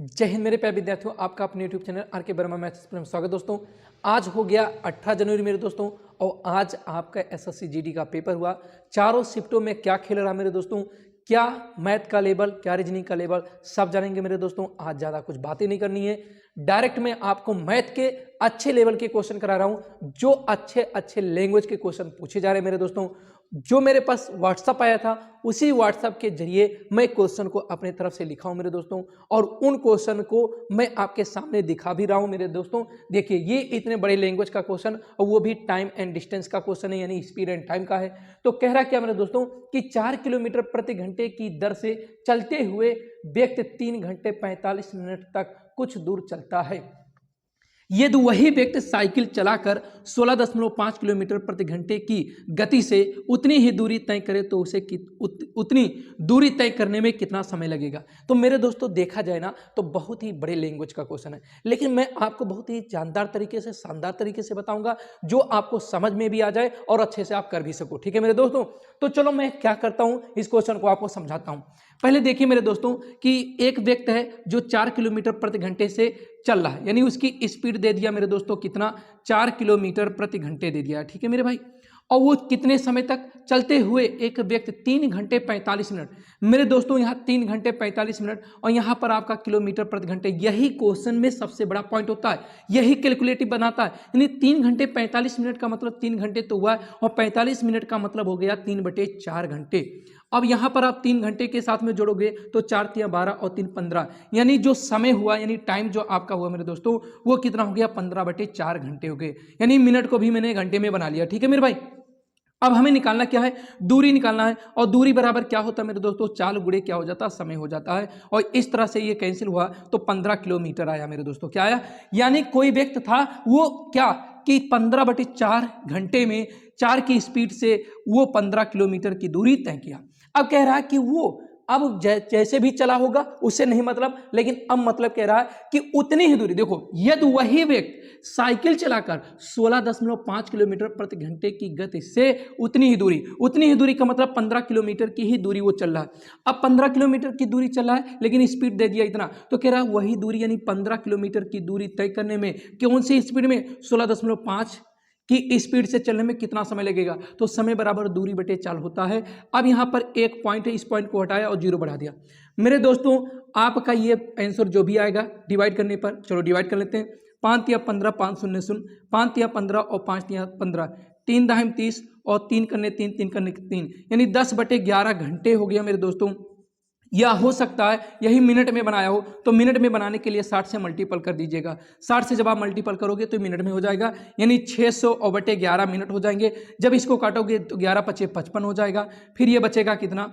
जय हिंद मेरे प्यारे विद्यार्थियों, आपका अपने YouTube चैनल आर के वर्मा मैथ्स में स्वागत। दोस्तों आज हो गया 18 जनवरी मेरे दोस्तों, और आज आपका एसएससी जीडी का पेपर हुआ। चारों शिफ्टों में क्या खेल रहा मेरे दोस्तों, क्या मैथ का लेवल, क्या रीजनिंग का लेवल, सब जानेंगे मेरे दोस्तों। आज ज़्यादा कुछ बातें नहीं करनी है, डायरेक्ट मैं आपको मैथ के अच्छे लेवल के क्वेश्चन करा रहा हूँ, जो अच्छे लैंग्वेज के क्वेश्चन पूछे जा रहे हैं मेरे दोस्तों। जो मेरे पास व्हाट्सअप आया था उसी व्हाट्सअप के जरिए मैं क्वेश्चन को अपने तरफ से लिखा हूं मेरे दोस्तों, और उन क्वेश्चन को मैं आपके सामने दिखा भी रहा हूं मेरे दोस्तों। देखिए ये इतने बड़े लैंग्वेज का क्वेश्चन, और वो भी टाइम एंड डिस्टेंस का क्वेश्चन है, यानी स्पीड एंड टाइम का है। तो कह रहा क्या मेरे दोस्तों कि 4 किलोमीटर प्रति घंटे की दर से चलते हुए व्यक्ति 3 घंटे 45 मिनट तक कुछ दूर चलता है। यदि वही व्यक्ति साइकिल चलाकर 16.5 किलोमीटर प्रति घंटे की गति से उतनी ही दूरी तय करे तो उसे उतनी दूरी तय करने में कितना समय लगेगा। तो मेरे दोस्तों देखा जाए ना तो बहुत ही बड़े लैंग्वेज का क्वेश्चन है, लेकिन मैं आपको बहुत ही जानदार तरीके से, शानदार तरीके से बताऊंगा, जो आपको समझ में भी आ जाए और अच्छे से आप कर भी सको। ठीक है मेरे दोस्तों, तो चलो मैं क्या करता हूं, इस क्वेश्चन को आपको समझाता हूं। पहले देखिए मेरे दोस्तों कि एक व्यक्ति है जो 4 किलोमीटर प्रति घंटे से चल रहा है, यानी उसकी स्पीड दे दिया मेरे दोस्तों कितना, 4 किलोमीटर प्रति घंटे दे दिया। ठीक है मेरे भाई, और वो कितने समय तक चलते हुए एक व्यक्ति 3 घंटे 45 मिनट। मेरे दोस्तों यहाँ 3 घंटे 45 मिनट और यहाँ पर आपका किलोमीटर प्रति घंटे, यही क्वेश्चन में सबसे बड़ा पॉइंट होता है, यही कैलकुलेटिव बनाता है। यानी 3 घंटे 45 मिनट का मतलब 3 घंटे तो हुआ है, और 45 मिनट का मतलब हो गया 3/4 घंटे। अब यहाँ पर आप 3 घंटे के साथ में जोड़ोगे तो 4 × 12 और 3 × 15, यानी जो समय हुआ, यानी टाइम जो आपका हुआ मेरे दोस्तों, वो कितना हो गया, 15/4 घंटे हो गए। यानी मिनट को भी मैंने घंटे में बना लिया। ठीक है मेरे भाई, अब हमें निकालना क्या है, दूरी निकालना है। और दूरी बराबर क्या होता है मेरे दोस्तों, 4 गुणे क्या हो जाता है, समय हो जाता है। और इस तरह से ये कैंसिल हुआ तो 15 किलोमीटर आया मेरे दोस्तों। क्या आया, यानी कोई व्यक्ति था वो क्या कि 15/4 घंटे में 4 की स्पीड से वो 15 किलोमीटर की दूरी तय किया। अब कह रहा है कि वो अब जैसे भी चला होगा उससे नहीं मतलब, लेकिन अब मतलब कह रहा है कि उतनी ही दूरी, देखो यदि वही व्यक्ति साइकिल चलाकर 16.5 किलोमीटर प्रति घंटे की गति से उतनी ही दूरी का मतलब 15 किलोमीटर की ही दूरी वो चल रहा है। अब 15 किलोमीटर की दूरी चल रहा है, लेकिन स्पीड दे दिया इतना, तो कह रहा है वही दूरी यानी 15 किलोमीटर की दूरी तय करने में कौन सी स्पीड में, 16.5 की स्पीड से चलने में कितना समय लगेगा। तो समय बराबर दूरी बटे 4 होता है। अब यहाँ पर एक पॉइंट है, इस पॉइंट को हटाया और 0 बढ़ा दिया। मेरे दोस्तों आपका ये आंसर जो भी आएगा डिवाइड करने पर, चलो डिवाइड कर लेते हैं। 5 × 15 5 0 0, 5 × 15 और 5 × 15, 3 दाहिम 30 और 3 करने 3, 3 करने 3, यानी 10/11 घंटे हो गया मेरे दोस्तों। या हो सकता है यही मिनट में बनाया हो, तो मिनट में बनाने के लिए 60 से मल्टीपल कर दीजिएगा। 60 से जब आप मल्टीपल करोगे तो मिनट में हो जाएगा, यानी 600/11 मिनट हो जाएंगे। जब इसको काटोगे तो 11 × 5 = 55 हो जाएगा। फिर ये बचेगा कितना,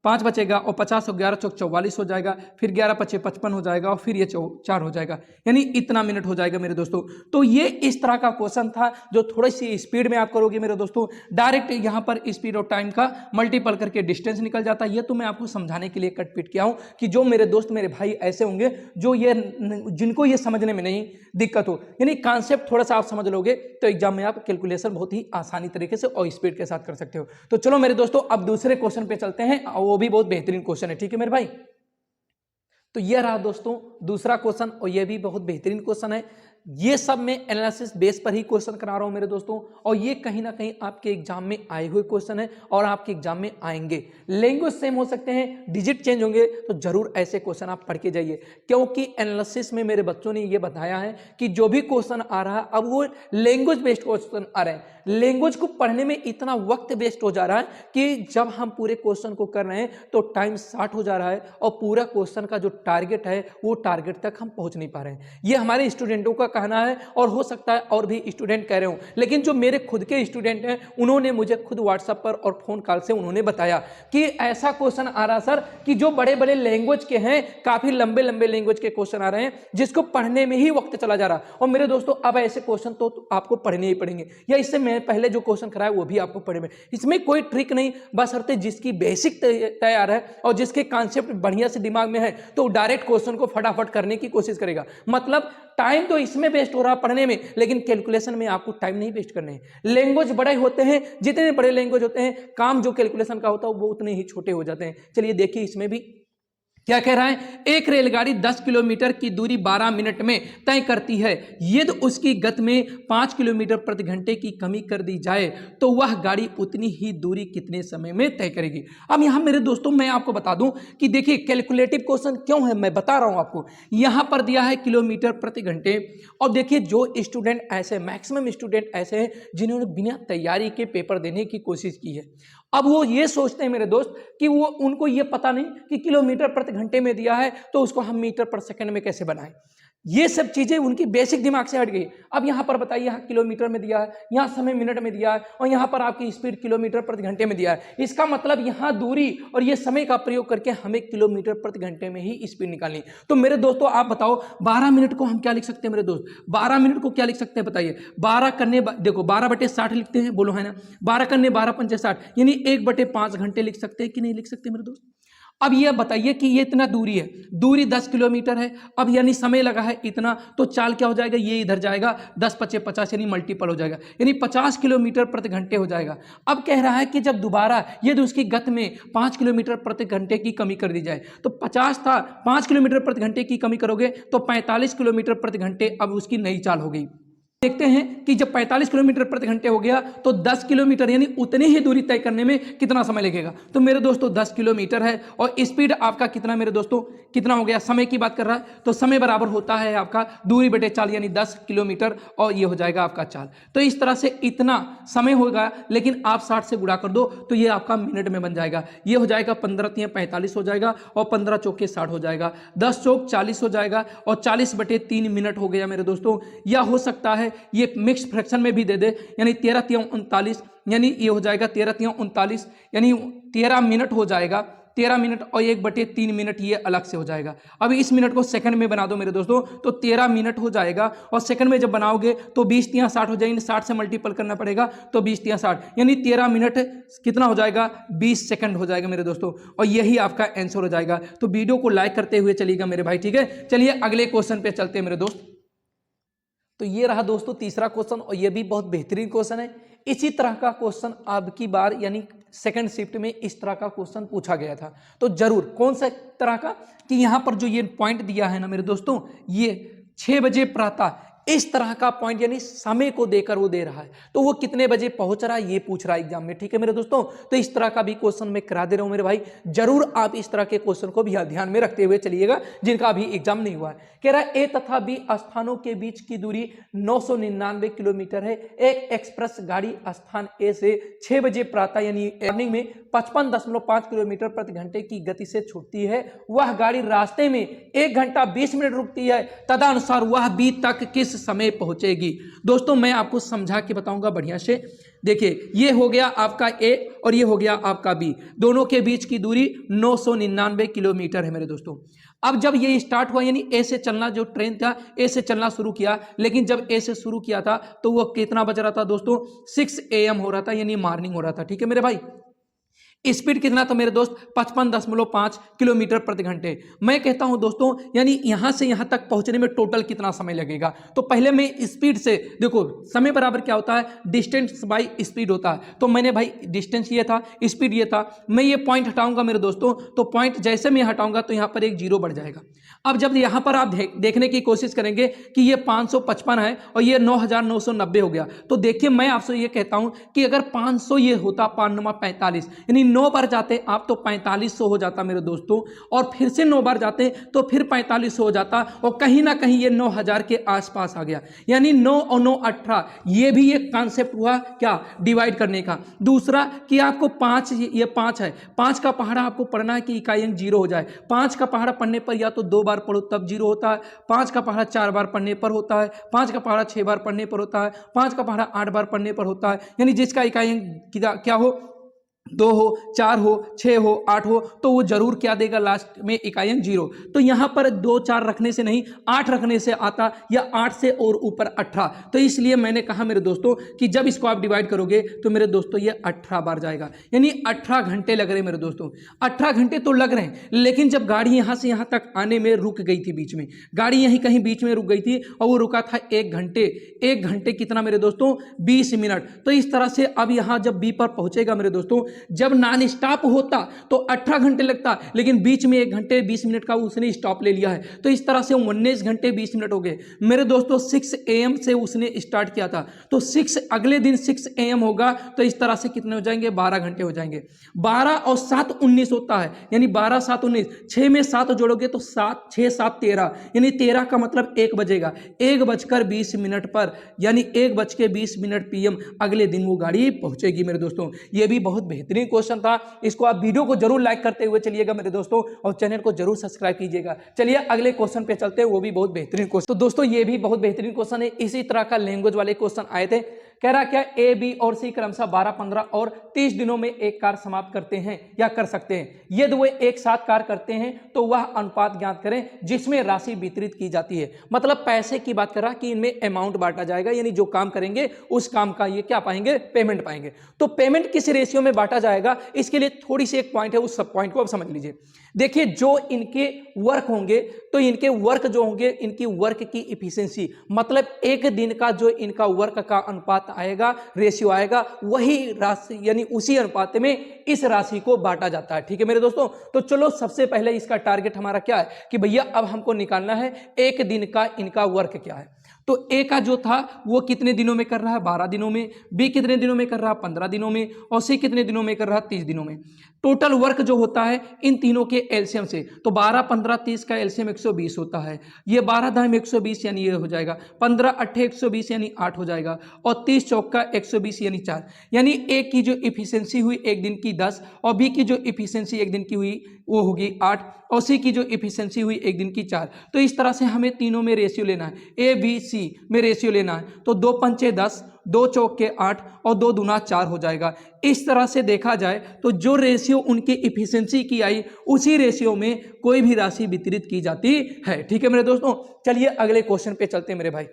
5 बचेगा, और 50 और 11 × 4 = 44 हो जाएगा। फिर 11 × 5 = 55 हो जाएगा, और फिर ये 4 हो जाएगा, यानी इतना मिनट हो जाएगा मेरे दोस्तों। तो ये इस तरह का क्वेश्चन था जो थोड़ी सी स्पीड में आप करोगे मेरे दोस्तों, डायरेक्ट यहाँ पर स्पीड और टाइम का मल्टीपल करके डिस्टेंस निकल जाता है। ये तो मैं आपको समझाने के लिए कट पीट किया हूँ कि जो मेरे दोस्त मेरे भाई ऐसे होंगे जो ये जिनको ये समझने में नहीं दिक्कत हो, यानी कॉन्सेप्ट थोड़ा सा आप समझ लोगे तो एग्जाम में आप कैलकुलेशन बहुत ही आसानी तरीके से और स्पीड के साथ कर सकते हो। तो चलो मेरे दोस्तों अब दूसरे क्वेश्चन पे चलते हैं, वो भी बहुत बेहतरीन क्वेश्चन है। ठीक है मेरे भाई, तो यह रहा दोस्तों दूसरा क्वेश्चन, और यह भी बहुत बेहतरीन क्वेश्चन है। ये सब मैं एनालिसिस बेस पर ही क्वेश्चन करा रहा हूं मेरे दोस्तों, और ये कहीं ना कहीं आपके एग्जाम में आए हुए क्वेश्चन है और आपके एग्जाम में आएंगे। लैंग्वेज सेम हो सकते हैं, डिजिट चेंज होंगे, तो जरूर ऐसे क्वेश्चन आप पढ़ के जाइए, क्योंकि एनालिसिस में मेरे बच्चों ने ये बताया है कि जो भी क्वेश्चन आ रहा है अब वो लैंग्वेज बेस्ड क्वेश्चन आ रहे हैं। लैंग्वेज को पढ़ने में इतना वक्त वेस्ट हो जा रहा है कि जब हम पूरे क्वेश्चन को कर रहे हैं तो टाइम 60 हो जा रहा है, और पूरा क्वेश्चन का जो टारगेट है वो टारगेट तक हम पहुंच नहीं पा रहे हैं। ये हमारे स्टूडेंटों का कहना है, और हो सकता है और भी स्टूडेंट कह रहे हो, लेकिन जो मेरे खुद के स्टूडेंट हैं उन्होंने मुझे खुद व्हाट्सएप पर और फोन कॉल से उन्होंने बताया कि ऐसा क्वेश्चन आ रहा सर कि जो बड़े बड़े लैंग्वेज के हैं, काफी लंबे लंबे लैंग्वेज के क्वेश्चन आ रहे हैं जिसको पढ़ने में ही वक्त चला जा रहा है। और मेरे दोस्तों अब ऐसे क्वेश्चन तो आपको पढ़ने ही पड़ेंगे, या इससे मैं पहले जो क्वेश्चन कराया वो भी आपको पढ़े में, इसमें कोई ट्रिक नहीं, बस अर्थ जिसकी बेसिक तैयार है और जिसके कॉन्सेप्ट बढ़िया से दिमाग में है तो डायरेक्ट क्वेश्चन को फटाफट करने की कोशिश करेगा। मतलब टाइम तो इसमें वेस्ट हो रहा है पढ़ने में, लेकिन कैलकुलेशन में आपको टाइम नहीं वेस्ट करने हैं। लैंग्वेज बड़े होते हैं, जितने बड़े लैंग्वेज होते हैं काम जो कैलकुलेशन का होता है वो उतने ही छोटे हो जाते हैं। चलिए देखिए इसमें भी क्या कह रहा है, एक रेलगाड़ी 10 किलोमीटर की दूरी 12 मिनट में तय करती है। यदि उसकी गति में 5 किलोमीटर प्रति घंटे की कमी कर दी जाए तो वह गाड़ी उतनी ही दूरी कितने समय में तय करेगी। अब यहां मेरे दोस्तों मैं आपको बता दूं कि देखिए कैलकुलेटिव क्वेश्चन क्यों है, मैं बता रहा हूं आपको। यहां पर दिया है किलोमीटर प्रति घंटे, और देखिए जो स्टूडेंट ऐसे, मैक्सिमम स्टूडेंट ऐसे हैं जिन्होंने बिना तैयारी के पेपर देने की कोशिश की है। अब वो ये सोचते हैं मेरे दोस्त कि वो, उनको ये पता नहीं कि किलोमीटर प्रति घंटे में दिया है तो उसको हम मीटर पर सेकंड में कैसे बनाएं। ये सब चीजें उनकी बेसिक दिमाग से हट गई। अब यहां पर बताइए, यहां किलोमीटर में दिया है, यहां समय मिनट में दिया है, और यहां पर आपकी स्पीड किलोमीटर प्रति घंटे में दिया है। इसका मतलब यहां दूरी और ये समय का प्रयोग करके हमें किलोमीटर प्रति घंटे में ही स्पीड निकालनी। तो मेरे दोस्तों आप बताओ 12 मिनट को हम क्या लिख सकते हैं मेरे दोस्त, 12 मिनट को क्या लिख सकते हैं बताइए। 12 करने, देखो 12/60 लिखते हैं, बोलो है ना, 12 करने 12 पंचे 60, यानी 1/5 घंटे लिख सकते हैं कि नहीं लिख सकते मेरे दोस्त। अब यह बताइए कि ये इतना दूरी है, दूरी 10 किलोमीटर है, अब यानी समय लगा है इतना, तो चाल क्या हो जाएगा, ये इधर जाएगा, 10 पचे 50 यानी मल्टीपल हो जाएगा, यानी 50 किलोमीटर प्रति घंटे हो जाएगा। अब कह रहा है कि जब दोबारा यदि उसकी गति में 5 किलोमीटर प्रति घंटे की कमी कर दी जाए, तो 50 था, 5 किलोमीटर प्रति घंटे की कमी करोगे तो 45 किलोमीटर प्रति घंटे अब उसकी नई चाल हो गई। देखते हैं कि जब 45 किलोमीटर प्रति घंटे हो गया तो 10 किलोमीटर यानी उतनी ही दूरी तय करने में कितना समय लगेगा। तो मेरे दोस्तों 10 किलोमीटर है, और स्पीड आपका कितना मेरे दोस्तों, कितना हो गया, समय की बात कर रहा है, तो समय बराबर होता है आपका दूरी बटे चाल, यानी 10 किलोमीटर, और ये हो जाएगा आपका चाल। तो इस तरह से इतना समय होगा, लेकिन आप 60 से गुणा कर दो तो ये आपका मिनट में बन जाएगा। ये हो जाएगा 15 × 45 हो जाएगा, और 15 चौके 60 हो जाएगा, 10 चौक 40 हो जाएगा, और 40/3 मिनट हो गया मेरे दोस्तों। या हो सकता है ये मिक्स फ्रैक्शन में भी दे दे, यानी 13 × 39, यानी ये हो जाएगा 13 × 39, यानी 13 मिनट हो जाएगा, 13 मिनट, और 1/3 मिनट ये अलग से हो जाएगा। अब इस मिनट को सेकंड में बना दो मेरे दोस्तों, तो 13 मिनट हो जाएगा, और सेकंड में जब बनाओगे तो 20 × 60 हो जाएगी, 60 से मल्टीपल करना पड़ेगा, तो 20 × 60 यानी 13 मिनट कितना हो जाएगा, 20 सेकंड हो जाएगा मेरे दोस्तों, और यही आपका आंसर हो जाएगा। तो वीडियो को लाइक करते हुए चलिएगा मेरे भाई, ठीक है। चलिए अगले क्वेश्चन पे चलते हैं मेरे दोस्त। तो ये रहा दोस्तों तीसरा क्वेश्चन, और ये भी बहुत बेहतरीन क्वेश्चन है। इसी तरह का क्वेश्चन अब की बार यानी सेकंड शिफ्ट में इस तरह का क्वेश्चन पूछा गया था। तो जरूर कौन सा तरह का, कि यहां पर जो ये पॉइंट दिया है ना मेरे दोस्तों, ये 6 बजे प्रातः, इस तरह का पॉइंट यानी समय को देकर वो दे रहा है, तो वो कितने बजे पहुंच रहा है ये पूछ रहा है एग्जाम में, ठीक है मेरे दोस्तों। तो इस तरह का भी क्वेश्चन मैं करा दे रहा हूं मेरे भाई, जरूर आप इस तरह के क्वेश्चन को भी ध्यान में रखते हुए चलिएगा जिनका अभी एग्जाम नहीं हुआ है। कह रहा है ए तथा बी स्थानों के बीच की दूरी 999 किलोमीटर है। एक एक्सप्रेस गाड़ी स्थान ए से 6 बजे प्रातः यानी मॉर्निंग में 55.5 किलोमीटर प्रति घंटे की गति से छूटती है। वह गाड़ी रास्ते में 1 घंटा 20 मिनट रुकती है, तदनुसार वह बी तक किस समय पहुंचेगी। दोस्तों मैं आपको समझा के बताऊंगा बढ़िया से। देखिए ये हो गया आपका ए और ये हो गया आपका बी, दोनों के बीच की दूरी 999 किलोमीटर है मेरे दोस्तों। अब जब ये स्टार्ट हुआ यानी ए से चलना, जो ट्रेन था ए से चलना शुरू किया, लेकिन जब ए से शुरू किया था तो वो कितना बज रहा था दोस्तों, 6 AM हो रहा था, यानी मॉर्निंग हो रहा था, ठीक है मेरे भाई। स्पीड कितना था मेरे दोस्त, 55.5 किलोमीटर प्रति घंटे। मैं कहता हूं दोस्तों यानी यहां से यहां तक पहुंचने में टोटल कितना समय लगेगा। तो पहले मैं स्पीड से, देखो समय बराबर क्या होता है, डिस्टेंस बाय स्पीड होता है। तो मैंने भाई डिस्टेंस ये था, स्पीड ये था, मैं ये पॉइंट हटाऊंगा मेरे दोस्तों, तो पॉइंट जैसे मैं हटाऊंगा तो यहां पर एक 0 बढ़ जाएगा। अब जब यहां पर आप देखने की कोशिश करेंगे कि ये 555 है और ये 9990 हो गया, तो देखिए मैं आपसे ये कहता हूं कि अगर 500 ये होता 5×9 = 45, यानी 9 बार जाते आप तो 4500 हो जाता मेरे दोस्तों, और फिर से 9 बार जाते तो फिर 4500 हो जाता, और कहीं ना कहीं ये 9000 के आसपास आ गया, यानी 9 और 9 18। ये भी एक कॉन्सेप्ट हुआ क्या, डिवाइड करने का। दूसरा कि आपको 5, ये 5 है, 5 का पहाड़ा आपको पढ़ना है कि इकाई अंक 0 हो जाए। 5 का पहाड़ा पढ़ने पर या तो 2 बार पढ़ो तब 0 होता है, 5 का पहाड़ा 4 बार पढ़ने पर होता है, 5 का पहाड़ा 6 बार पढ़ने पर होता है, 5 का पहाड़ा 8 बार पढ़ने पर होता है, यानी जिसका इकाई अंक क्या हो, 2 हो, 4 हो, 6 हो, 8 हो, तो वो जरूर क्या देगा लास्ट में, इकाई अंक 0। तो यहां पर 2 4 रखने से नहीं, 8 रखने से आता, या 8 से और ऊपर 18। तो इसलिए मैंने कहा मेरे दोस्तों कि जब इसको आप डिवाइड करोगे तो मेरे दोस्तों ये 18 बार जाएगा, यानी 18 घंटे लग रहे मेरे दोस्तों। 18 घंटे तो लग रहे हैं, लेकिन जब गाड़ी यहां से यहां तक आने में रुक गई थी, बीच में गाड़ी यहीं कहीं बीच में रुक गई थी, और वो रुका था 1 घंटे। 1 घंटे कितना मेरे दोस्तों, 20 मिनट। तो इस तरह से अब यहां जब बी पर पहुंचेगा मेरे दोस्तों, जब नॉन स्टॉप होता तो 18 घंटे लगता, लेकिन बीच में 1 घंटे 20 मिनट का उसने स्टॉप ले लिया है, तो इस तरह से 19 घंटे 20 मिनट हो गए मेरे दोस्तों। 6 AM से उसने स्टार्ट किया था, तो अगले दिन 6 AM होगा, तो इस तरह से कितने हो जाएंगे, 12 घंटे हो जाएंगे। 12 और 7 19 होता है, यानी 12 7 19, 6 में 7 जोड़ोगे तो 7 6 7 13, यानी 13 का मतलब 1 बजेगा, 1:20 पर, यानी 1:20 PM अगले दिन वो गाड़ी पहुंचेगी मेरे दोस्तों। ये भी बहुत बेहतरीन क्वेश्चन था, इसको आप वीडियो को जरूर लाइक करते हुए चलिएगा मेरे दोस्तों, और चैनल को जरूर सब्सक्राइब कीजिएगा। चलिए अगले क्वेश्चन पे चलते हैं, वो भी बहुत बेहतरीन क्वेश्चन। तो दोस्तों ये भी बहुत बेहतरीन क्वेश्चन है, इसी तरह का लैंग्वेज वाले क्वेश्चन आए थे। कह रहा क्या, ए बी और सी क्रमशः 12 15 और 30 दिनों में एक कार्य समाप्त करते हैं या कर सकते हैं। यदि वे एक साथ कार्य करते हैं तो वह अनुपात ज्ञात करें जिसमें राशि वितरित की जाती है। मतलब पैसे की बात कर रहा कि इनमें अमाउंट बांटा जाएगा, यानी जो काम करेंगे उस काम का ये क्या पाएंगे, पेमेंट पाएंगे। तो पेमेंट किस रेशियो में बांटा जाएगा, इसके लिए थोड़ी सी एक पॉइंट है, उस सब पॉइंट को आप समझ लीजिए। देखिए जो इनके वर्क होंगे, तो इनके वर्क जो होंगे, इनकी वर्क की इफिशिएंसी, मतलब एक दिन का जो इनका वर्क का अनुपात आएगा, रेशियो आएगा, वही राशि यानी उसी अनुपात में इस राशि को बांटा जाता है। ठीक है मेरे दोस्तों, तो चलो सबसे पहले इसका टारगेट हमारा क्या है कि भैया अब हमको निकालना है एक दिन का इनका वर्क क्या है। तो ए का जो था वो कितने दिनों में कर रहा है, 12 दिनों में, बी कितने दिनों में कर रहा है, 15 दिनों में, और सी कितने दिनों में कर रहा है, 30 दिनों में। टोटल वर्क जो होता है इन तीनों के एलसीएम से, तो 12 15 30 का एलसीएम 120 होता है। ये 12 दाम 120 यानी ये हो जाएगा, 15 8 120 यानी 8 हो जाएगा, और 30 चौका 120 यानी 4। यानी ए की जो इफिशियंसी हुई एक दिन की 10, और बी की जो इफिशियंसी एक दिन की हुई वो होगी 8, और सी की जो इफिशियंसी हुई एक दिन की 4। तो इस तरह से हमें तीनों में रेशियो लेना है, ए बी सी में रेशियो लेना है। तो 2 पंचे 10, 2 चौके 8 और 2 दूना 4 हो जाएगा। इस तरह से देखा जाए तो जो रेशियो उनकी इफिशियंसी की आई, उसी रेशियो में कोई भी राशि वितरित की जाती है। ठीक है मेरे दोस्तों, चलिए अगले क्वेश्चन पे चलते हैं मेरे भाई।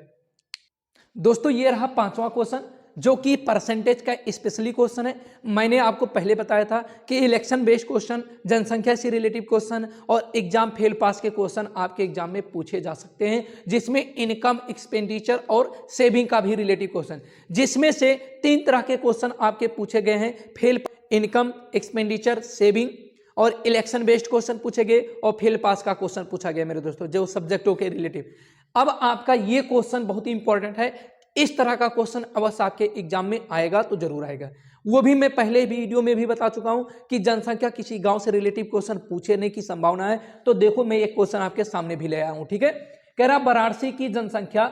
दोस्तों ये रहा 5वां क्वेश्चन, जो कि परसेंटेज का स्पेशली क्वेश्चन है। मैंने आपको पहले बताया था कि इलेक्शन बेस्ड क्वेश्चन, जनसंख्या से रिलेटिव क्वेश्चन और एग्जाम फेल पास के क्वेश्चन आपके एग्जाम में पूछे जा सकते हैं, जिसमें इनकम, एक्सपेंडिचर और सेविंग का भी रिलेटिव क्वेश्चन, जिसमें से 3 तरह के क्वेश्चन आपके पूछे गए हैं। फेल, इनकम, एक्सपेंडिचर, सेविंग, और इलेक्शन बेस्ड क्वेश्चन पूछे गए, और फेल पास का क्वेश्चन पूछा गया मेरे दोस्तों, जो सब्जेक्टों के रिलेटिव। अब आपका ये क्वेश्चन बहुत ही इंपॉर्टेंट है, इस तरह का क्वेश्चन अवश्य आपके एग्जाम में आएगा तो जरूर आएगा। वो भी मैं पहले वीडियो में भी बता चुका हूं कि जनसंख्या किसी गांव से रिलेटिव क्वेश्चन पूछने की संभावना है। तो देखो मैं एक क्वेश्चन आपके सामने भी ले आया हूं। ठीक है, कह रहा वाराणसी की जनसंख्या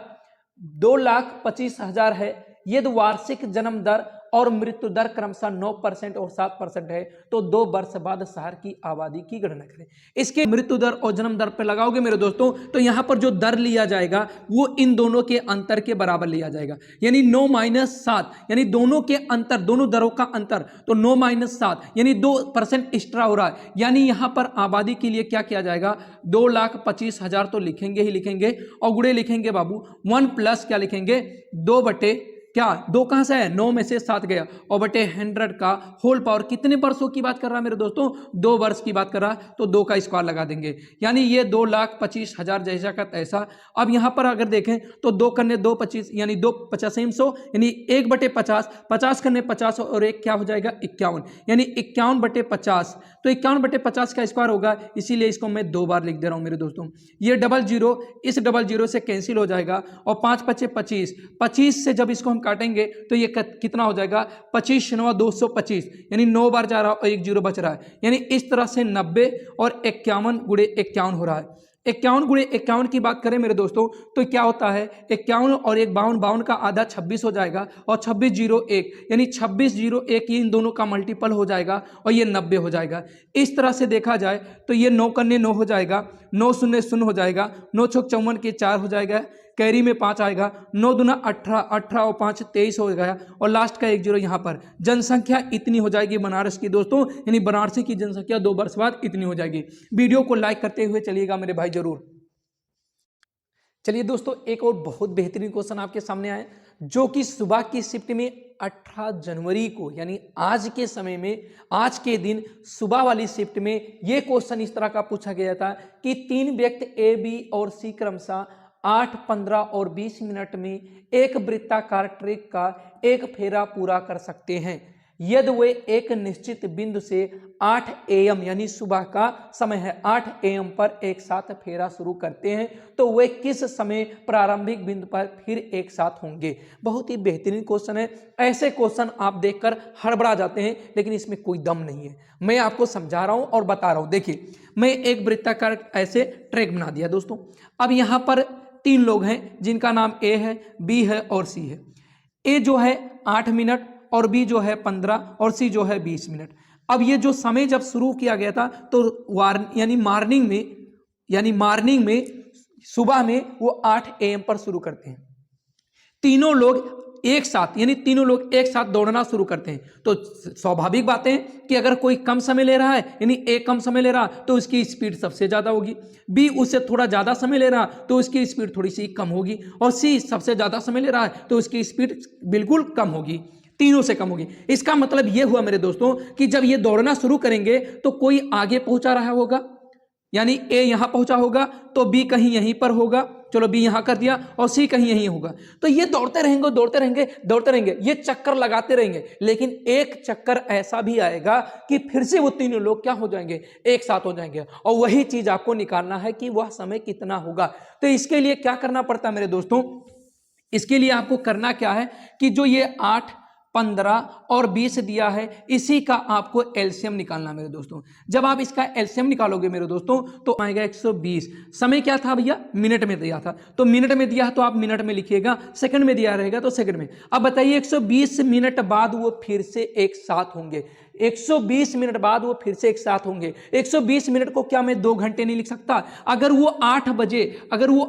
2,25,000 है, यदि वार्षिक जन्म दर और मृत्यु दर क्रमशः 9% और 7% है, तो 2 वर्ष बाद शहर की आबादी की गणना करें। इसके मृत्यु दर और जन्म दर पर लगाओगे मेरे दोस्तों, तो यहां पर जो दर लिया जाएगा वो इन दोनों के अंतर के बराबर लिया जाएगा, यानी 9 - 7, यानी दोनों के अंतर, दोनों दरों का अंतर, तो 9 - 7 यानी 2% एक्स्ट्रा हो रहा है। यानी यहां पर आबादी के लिए क्या किया जाएगा, 2,25,000 तो लिखेंगे ही लिखेंगे, और गुणे लिखेंगे बाबू 1 प्लस क्या लिखेंगे, 2 बटे क्या, 2 कहां से है, 9 में से 7 गया, और बटे 100 का होल पावर। कितने वर्षों की बात कर रहा है मेरे दोस्तों, 2 वर्ष की बात कर रहा है, तो 2 का स्क्वायर लगा देंगे, यानी ये 2,25,000 जैसा का तैसा। अब यहां पर अगर देखें तो 2 करने 2 25 यानी 2 50 यानी 1 बटे 50, 50 करने 50 और 1 क्या हो जाएगा 51, यानी 51 बटे 50। तो 51 बटे 50 का स्क्वायर होगा, इसीलिए इसको मैं 2 बार लिख दे रहा हूं मेरे दोस्तों। ये 00 इस 00 से कैंसिल हो जाएगा, और 5 × 5 = 25, 25 से जब इसको हम काटेंगे तो ये कितना हो जाएगा, 25 × 9 = 225, यानी 9 बार जा रहा है और 1 0 बच रहा है, यानी इस तरह से 90 और 51 × 51 हो रहा है। 51 × 51 की बात करें मेरे दोस्तों, तो क्या होता है, 51 और 1 52, 52 का आधा 26 हो जाएगा, और 26 0 1 यानी 26 0 1 इन दोनों का मल्टीपल हो जाएगा, और ये 90 हो जाएगा। इस तरह से देखा जाए तो ये 9 करने 9 हो जाएगा, 9 शून्य 0 हो जाएगा, 9 छक 54 के 4 हो जाएगा, कैरी में 5 आएगा, 9 दूना 18, 18 और 5 23 हो गया, और लास्ट का 1 0 यहाँ पर। जनसंख्या इतनी हो जाएगी बनारस की दोस्तों, यानी बनारसी की जनसंख्या 2 वर्ष बाद इतनी हो जाएगी। वीडियो को लाइक करते हुए चलिएगा मेरे भाई जरूर। चलिए दोस्तों, एक और बहुत बेहतरीन क्वेश्चन आपके सामने आए, जो कि सुबह की शिफ्ट में 18 जनवरी को, यानी आज के समय में, आज के दिन सुबह वाली शिफ्ट में ये क्वेश्चन इस तरह का पूछा गया था कि 3 व्यक्ति ए, बी और सी क्रमशः 8, 15 और 20 मिनट में एक वृत्ताकार ट्रैक का एक फेरा पूरा कर सकते हैं। यदि वे एक निश्चित बिंदु से 8 AM यानी सुबह का समय है 8 AM पर एक साथ फेरा शुरू करते हैं तो वे किस समय प्रारंभिक बिंदु पर फिर एक साथ होंगे। बहुत ही बेहतरीन क्वेश्चन है। ऐसे क्वेश्चन आप देखकर हड़बड़ा जाते हैं, लेकिन इसमें कोई दम नहीं है। मैं आपको समझा रहा हूं और बता रहा हूं। देखिए, मैं एक वृत्ताकार ऐसे ट्रैक बना दिया दोस्तों। अब यहां पर 3 लोग हैं जिनका नाम ए है, बी है और सी है। ए जो है 8 मिनट और बी जो है 15 और सी जो है 20 मिनट। अब ये जो समय जब शुरू किया गया था तो मॉर्निंग में सुबह में वो 8 AM पर शुरू करते हैं। तीनों लोग एक साथ दौड़ना शुरू करते हैं। तो स्वाभाविक बात है कि अगर कोई कम समय ले रहा है यानी ए कम समय ले रहा तो उसकी स्पीड सबसे ज्यादा होगी, बी उससे थोड़ा ज्यादा समय ले रहा तो उसकी स्पीड थोड़ी सी कम होगी, और सी सबसे ज्यादा समय ले रहा है तो उसकी स्पीड बिल्कुल कम होगी, तीनों से कम होगी। इसका मतलब यह हुआ मेरे दोस्तों कि जब ये दौड़ना शुरू करेंगे तो कोई आगे पहुंचा रहा होगा, यानी ए यहां पहुंचा होगा तो बी कहीं यहीं पर होगा, चलो बी यहां कर दिया, और सी कहीं यहीं होगा। तो ये दौड़ते रहेंगे, ये चक्कर लगाते रहेंगे। लेकिन एक चक्कर ऐसा भी आएगा कि फिर से वो तीनों लोग क्या हो जाएंगे, एक साथ हो जाएंगे, और वही चीज आपको निकालना है कि वह समय कितना होगा। तो इसके लिए क्या करना पड़ता है मेरे दोस्तों, इसके लिए आपको करना क्या है कि जो ये 8, 15 और 20 दिया है, इसी का आपको एलसीएम निकालना मेरे दोस्तों। जब आप इसका एलसीएम निकालोगे मेरे दोस्तों तो आएगा 120। समय क्या था भैया, मिनट में दिया था, तो मिनट में दिया है तो आप मिनट में लिखिएगा, सेकंड में दिया रहेगा तो सेकंड में। अब बताइए 120 मिनट बाद वो फिर से एक साथ होंगे, 120 मिनट बाद वो फिर से एक साथ होंगे। 120 मिनट को क्या मैं 2 घंटे नहीं लिख सकता? अगर वो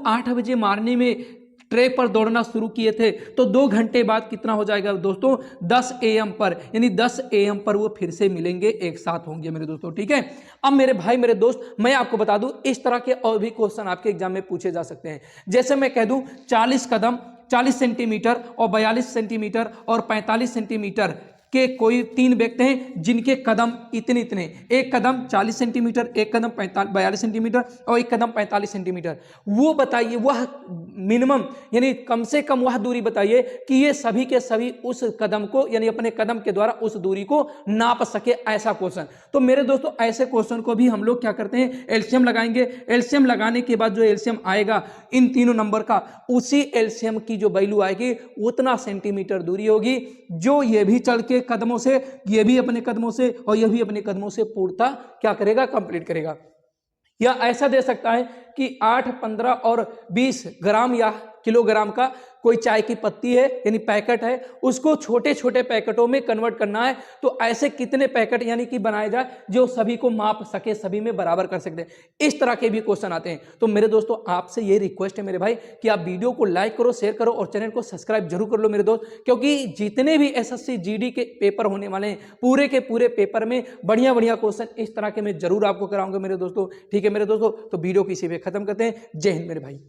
8 बजे मारने में ट्रैक पर दौड़ना शुरू किए थे तो 2 घंटे बाद कितना हो जाएगा दोस्तों, 10 AM पर, यानी 10 AM पर वो फिर से मिलेंगे, एक साथ होंगे मेरे दोस्तों। ठीक है। अब मेरे भाई मेरे दोस्त, मैं आपको बता दूं इस तरह के और भी क्वेश्चन आपके एग्जाम में पूछे जा सकते हैं। जैसे मैं कह दूं 40 कदम, 40 सेंटीमीटर और 42 सेंटीमीटर और 45 सेंटीमीटर के कोई 3 व्यक्ति हैं जिनके कदम इतने, एक कदम 40 सेंटीमीटर, एक कदम 42 सेंटीमीटर और एक कदम 45 सेंटीमीटर। वो बताइए, वह मिनिमम यानी कम से कम वह दूरी बताइए कि ये सभी के सभी उस कदम को यानी अपने कदम के द्वारा उस दूरी को नाप सके, ऐसा क्वेश्चन। तो मेरे दोस्तों ऐसे क्वेश्चन को भी हम लोग क्या करते हैं, एलसीएम लगाएंगे। एलसीएम लगाने के बाद जो एलसीएम आएगा इन तीनों नंबर का, उसी एलसीएम की जो वैल्यू आएगी उतना सेंटीमीटर दूरी होगी जो ये भी चल के कदमों से, ये भी अपने कदमों से और ये भी अपने कदमों से पूर्णता क्या करेगा, कंप्लीट करेगा। या ऐसा दे सकता है कि 8, 15 और 20 ग्राम या किलोग्राम का कोई चाय की पत्ती है यानी पैकेट है, उसको छोटे छोटे पैकेटों में कन्वर्ट करना है। तो ऐसे कितने पैकेट यानी कि बनाए जाए जो सभी को माप सके, सभी में बराबर कर सकते हैं। इस तरह के भी क्वेश्चन आते हैं। तो मेरे दोस्तों आपसे ये रिक्वेस्ट है मेरे भाई कि आप वीडियो को लाइक करो, शेयर करो और चैनल को सब्सक्राइब जरूर कर लो मेरे दोस्त, क्योंकि जितने भी एसएससी जीडी के पेपर होने वाले हैं पूरे के पूरे पेपर में बढ़िया बढ़िया क्वेश्चन इस तरह के मैं जरूर आपको कराऊंगा मेरे दोस्तों। ठीक है मेरे दोस्तों, तो वीडियो को इसी पे खत्म करते हैं। जय हिंद मेरे भाई।